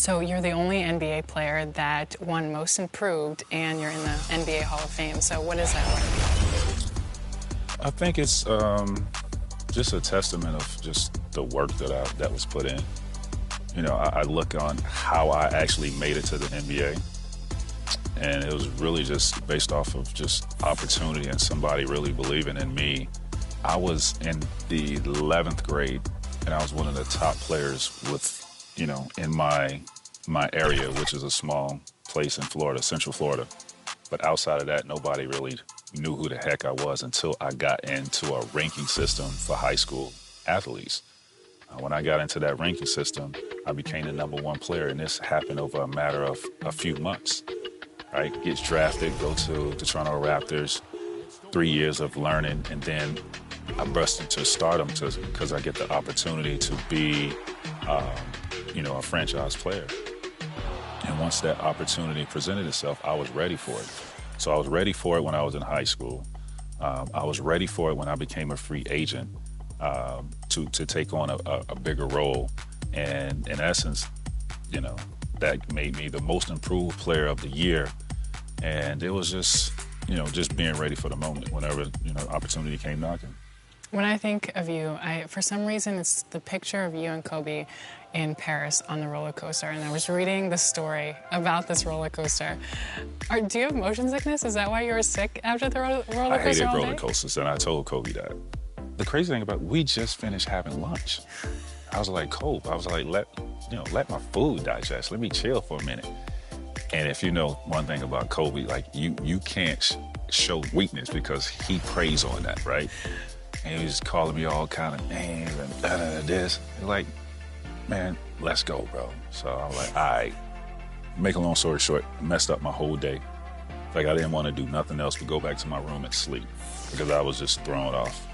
So you're the only NBA player that won Most Improved, and you're in the NBA Hall of Fame. So what is that like? I think it's just a testament of just the work that was put in. You know, I look on how I actually made it to the NBA, and it was really just based off of just opportunity and somebody really believing in me. I was in the 11th grade, and I was one of the top players with, you know, in my area, which is a small place in Florida, Central Florida. But outside of that, nobody really knew who the heck I was until I got into a ranking system for high school athletes. When I got into that ranking system, I became the #1 player, and this happened over a matter of a few months, right? Gets drafted, go to the Toronto Raptors, 3 years of learning, and then I burst into stardom because I get the opportunity to be, you know, a franchise player. And once that opportunity presented itself, I was ready for it. So I was ready for it when I was in high school. I was ready for it when I became a free agent to take on a bigger role. And in essence, you know, that made me the most improved player of the year. And it was just, you know, just being ready for the moment whenever, you know, opportunity came knocking. When I think of you, for some reason, it's the picture of you and Kobe in Paris on the roller coaster, and I was reading the story about this roller coaster. Do you have motion sickness? Is that why you were sick after the roller coaster? I hated roller coasters, and I told Kobe that. The crazy thing about it, we just finished having lunch. I was like, Kobe, I was like, let my food digest. Let me chill for a minute. And if you know one thing about Kobe, like you can't show weakness because he preys on that, right? And he was calling me all kind of names and this. Like, man, let's go, bro. So I was like, all right. Make a long story short, messed up my whole day. Like, I didn't want to do nothing else but go back to my room and sleep because I was just thrown off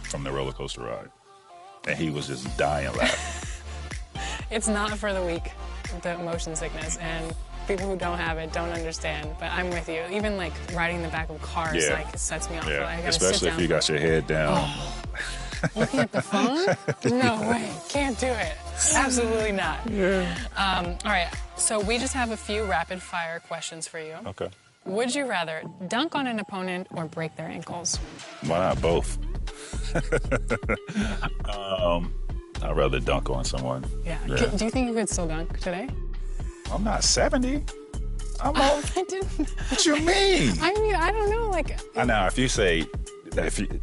from the roller coaster ride. And he was just dying laughing. It's not for the weak, the motion sickness, and people who don't have it don't understand, but I'm with you. Even like riding the back of cars, like, it sets me off. Yeah, I especially if you got your head down. Oh. Looking at the phone? No way, can't do it. Absolutely not. Yeah. All right, so we just have a few rapid fire questions for you. Okay. Would you rather dunk on an opponent or break their ankles? Why not both? I'd rather dunk on someone. Yeah. Do you think you could still dunk today? I'm not 70. I'm old. I didn't. What you mean? I mean, I don't know. Like. I know. If you say,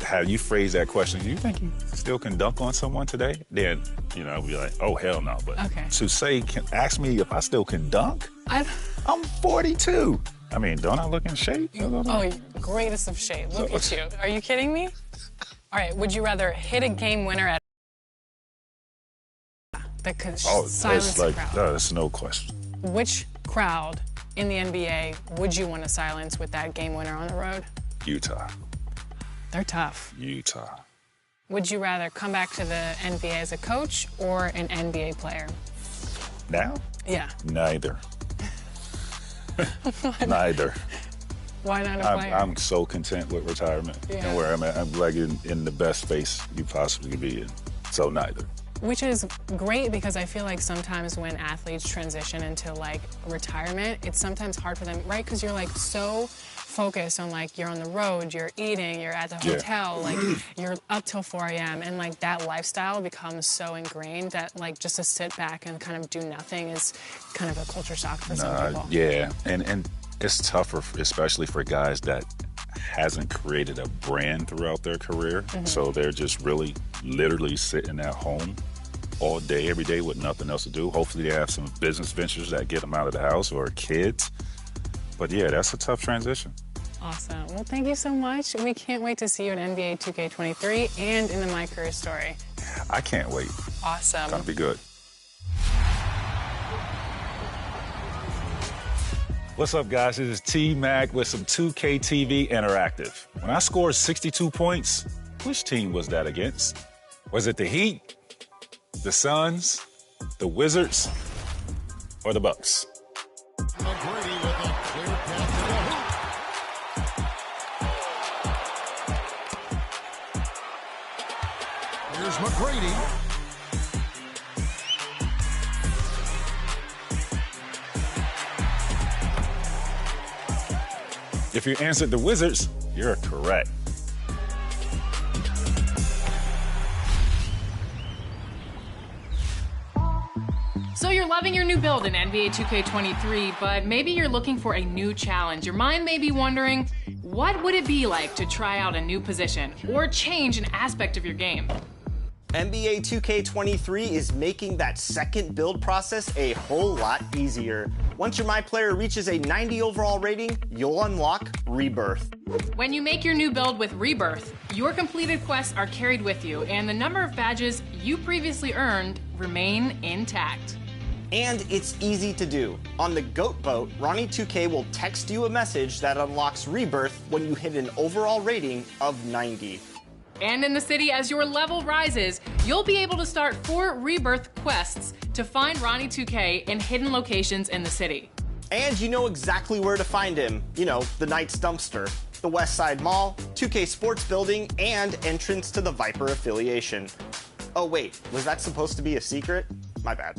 how you phrase that question, do you think you still can dunk on someone today? Then, you know, I'll be like, oh, hell no. But to say, ask me if I still can dunk? I'm 42. I mean, don't I look in shape? Oh, greatest of shape. Look at you. Are you kidding me? All right. Would you rather hit a game winner at that could silence the crowd? That's no question. Which crowd in the NBA would you want to silence with that game winner on the road? Utah. They're tough. Utah. Would you rather come back to the NBA as a coach or an NBA player? Now? Yeah. Neither. Neither. Why not a player? I'm so content with retirement and where I'm at. I'm like in the best space you possibly could be in. So neither. Which is great because I feel like sometimes when athletes transition into like retirement, it's sometimes hard for them, right? Because you're like so focused on like you're on the road, you're eating, you're at the hotel, like you're up till 4 a.m. and like that lifestyle becomes so ingrained that like just to sit back and kind of do nothing is kind of a culture shock for some people. Yeah, and it's tougher, especially for guys that hasn't created a brand throughout their career. So they're just really literally sitting at home all day, every day with nothing else to do. Hopefully they have some business ventures that get them out of the house or kids. But yeah, that's a tough transition. Awesome. Well, thank you so much. We can't wait to see you in NBA 2K23 and in the My Career Story. I can't wait. Awesome. It's gonna be good. What's up, guys? This is T-Mac with some 2K TV Interactive. When I scored 62 points, which team was that against? Was it the Heat, the Suns, the Wizards, or the Bucks? McGrady with a clear path to the hoop. Here's McGrady. If you answered the Wizards, you're correct. So you're loving your new build in NBA 2K23, but maybe you're looking for a new challenge. Your mind may be wondering, what would it be like to try out a new position or change an aspect of your game? NBA 2K23 is making that second build process a whole lot easier. Once your My Player reaches a 90 overall rating, you'll unlock Rebirth. When you make your new build with Rebirth, your completed quests are carried with you, and the number of badges you previously earned remain intact. And it's easy to do. On the Goat Boat, Ronnie2K will text you a message that unlocks Rebirth when you hit an overall rating of 90. And in the city, as your level rises, you'll be able to start 4 Rebirth quests to find Ronnie2K in hidden locations in the city. And you know exactly where to find him. You know, the Knights Dumpster, the West Side Mall, 2K Sports Building, and entrance to the Viper affiliation. Oh wait, was that supposed to be a secret? My bad.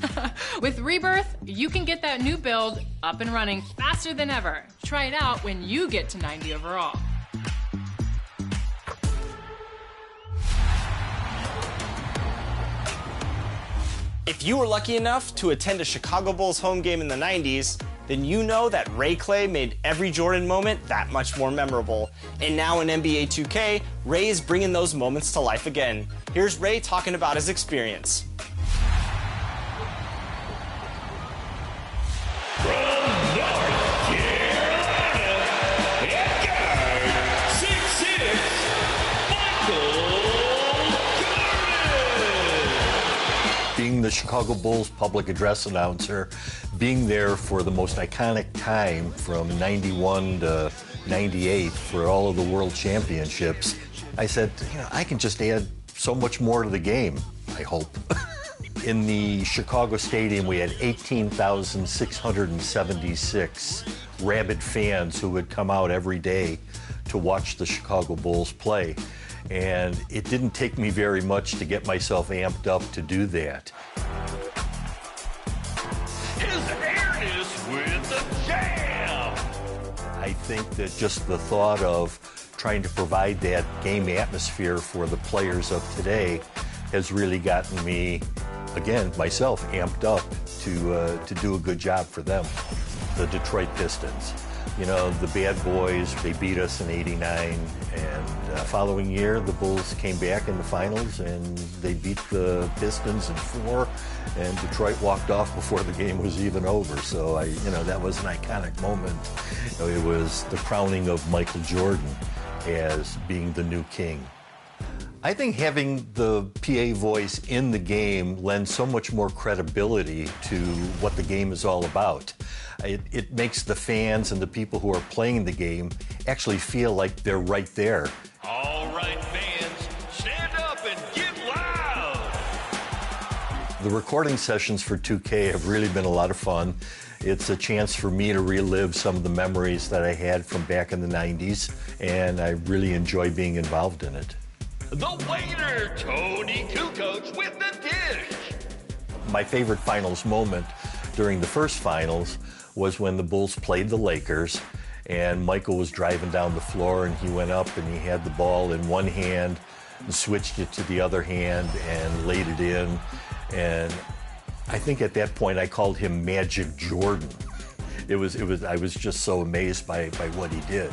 With Rebirth, you can get that new build up and running faster than ever. Try it out when you get to 90 overall. If you were lucky enough to attend a Chicago Bulls home game in the 90s, then you know that Ray Clay made every Jordan moment that much more memorable. And now in NBA 2K, Ray is bringing those moments to life again. Here's Ray talking about his experience. Being the Chicago Bulls public address announcer, being there for the most iconic time from 91 to 98 for all of the world championships, I said, you know, I can just add so much more to the game, I hope. In the Chicago Stadium, we had 18,676 rabid fans who would come out every day to watch the Chicago Bulls play. And it didn't take me very much to get myself amped up to do that. His hair is with the jam! I think that just the thought of trying to provide that game atmosphere for the players of today has really gotten me, again, myself, amped up to do a good job for them. The Detroit Pistons. You know, the bad boys, they beat us in '89, and following year, the Bulls came back in the finals, and they beat the Pistons in 4, and Detroit walked off before the game was even over. So, that was an iconic moment. You know, it was the crowning of Michael Jordan as being the new king. I think having the PA voice in the game lends so much more credibility to what the game is all about. It makes the fans and the people who are playing the game actually feel like they're right there. All right, fans, stand up and get loud! The recording sessions for 2K have really been a lot of fun. It's a chance for me to relive some of the memories that I had from back in the 90s, and I really enjoy being involved in it. The waiter, Tony Kukoc, with the dish. My favorite finals moment during the first finals was when the Bulls played the Lakers, and Michael was driving down the floor, and he went up and he had the ball in one hand and switched it to the other hand and laid it in. And I think at that point I called him Magic Jordan. I was just so amazed by what he did.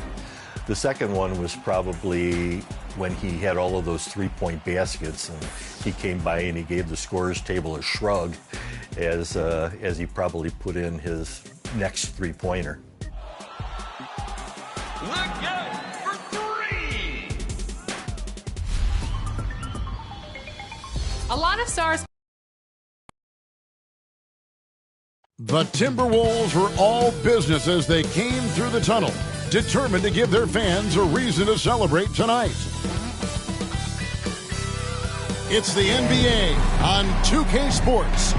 The second one was probably when he had all of those three-point baskets, and he came by and he gave the scorer's table a shrug as he probably put in his next three-pointer. Look out for 3! A lot of stars. The Timberwolves were all business as they came through the tunnel, determined to give their fans a reason to celebrate tonight. It's the NBA on 2K Sports.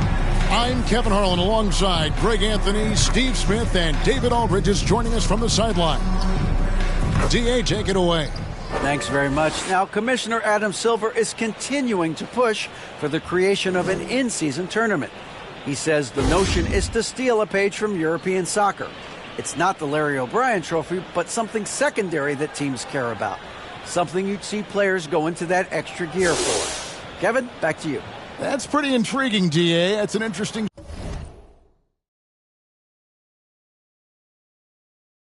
I'm Kevin Harlan alongside Greg Anthony, Steve Smith, and David Aldridge is joining us from the sideline. DA, take it away. Thanks very much. Now, Commissioner Adam Silver is continuing to push for the creation of an in-season tournament. He says the notion is to steal a page from European soccer. It's not the Larry O'Brien Trophy, but something secondary that teams care about. Something you'd see players go into that extra gear for. Kevin, back to you. That's pretty intriguing, DA. That's an interesting